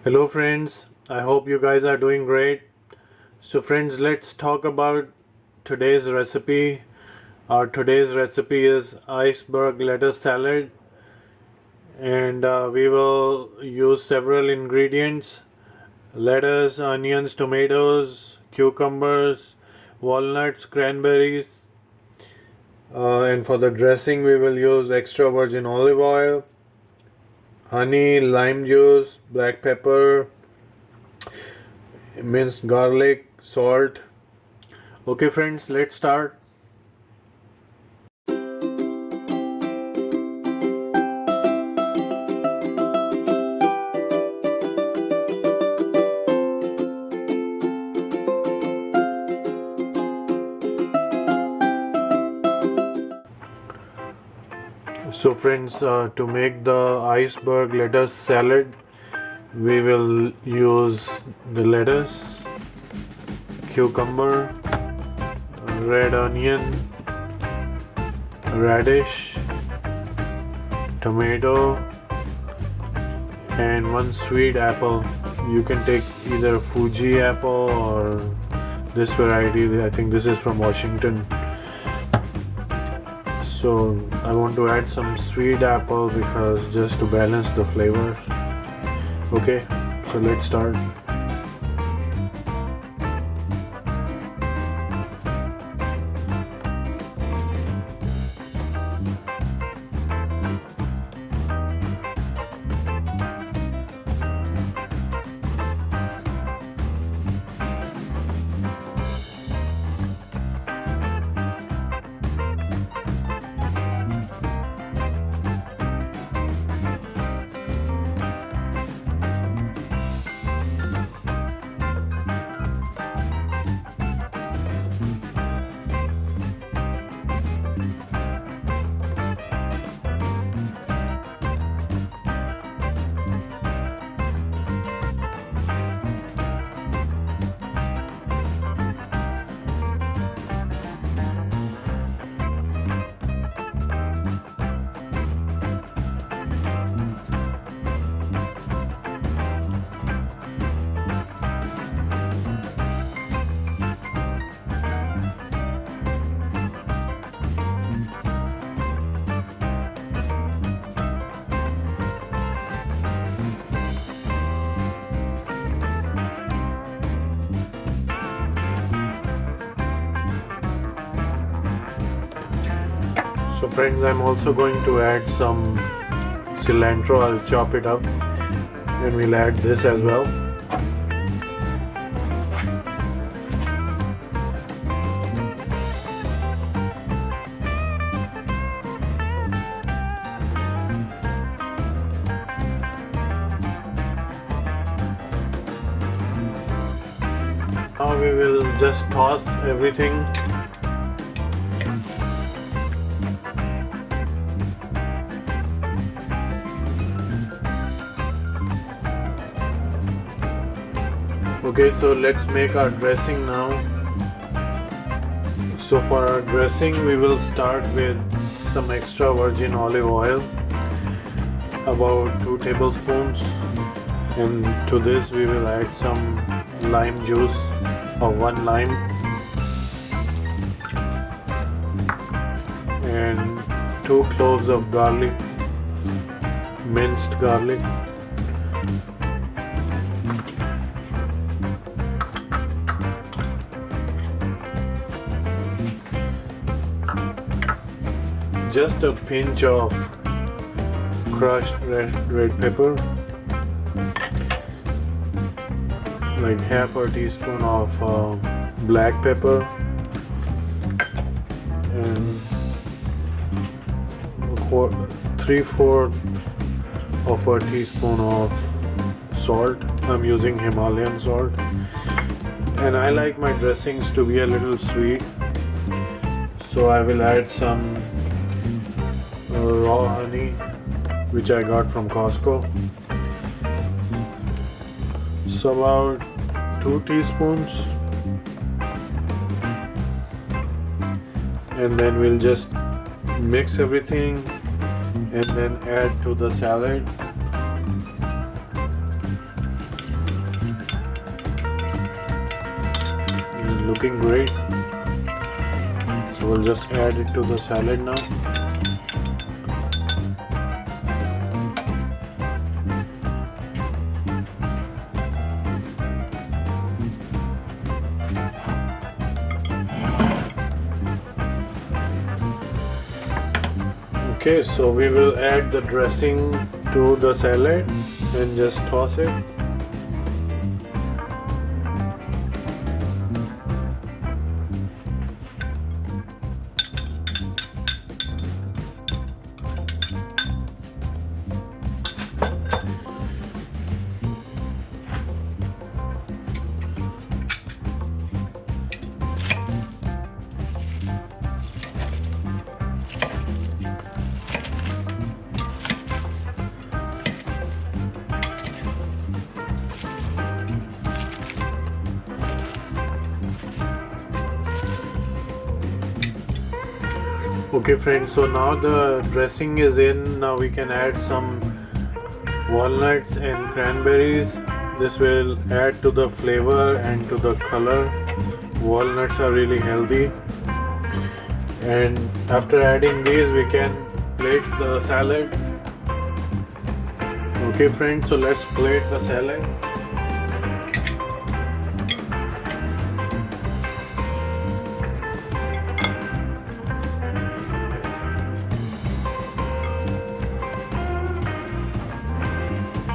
Hello friends, I hope you guys are doing great. So friends, let's talk about today's recipe. Our today's recipe is iceberg lettuce salad, and we will use several ingredients: lettuce, onions, tomatoes, cucumbers, walnuts, cranberries, and for the dressing we will use extra virgin olive oil, honey, lime juice, black pepper, minced garlic, salt. Okay friends, let's start. So friends, to make the iceberg lettuce salad, we will use the lettuce, cucumber, red onion, radish, tomato, and one sweet apple. You can take either Fuji apple or this variety. I think this is from Washington. So I want to add some sweet apple because just to balance the flavors. Okay, so let's start. So friends, I'm also going to add some cilantro. I'll chop it up and we'll add this as well. Now we will just toss everything. Okay, so let's make our dressing now. So for our dressing, we will start with some extra virgin olive oil, about 2 tablespoons, and to this we will add some lime juice of 1 lime and 2 cloves of garlic, minced garlic. Just a pinch of crushed red pepper, like half a teaspoon of black pepper, and 3/4 of a teaspoon of salt. I'm using Himalayan salt, and I like my dressings to be a little sweet, so I will add some raw honey which I got from Costco. So about 2 teaspoons, and then we'll just mix everything and then add to the salad. looking great. So we'll just add it to the salad now. Okay, so we will add the dressing to the salad and just toss it. Okay friends, so now the dressing is in. Now we can add some walnuts and cranberries. This will add to the flavor and to the color. Walnuts are really healthy. And after adding these, we can plate the salad. Okay friends, so let's plate the salad.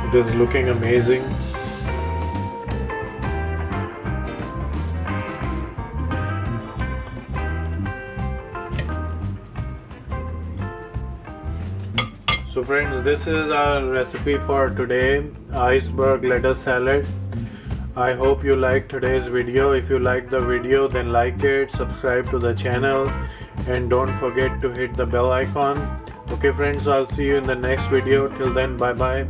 It is looking amazing. So friends, this is our recipe for today, iceberg lettuce salad. I hope you liked today's video. If you liked the video, then like it, subscribe to the channel, and don't forget to hit the bell icon. Okay friends, I'll see you in the next video. Till then, bye bye.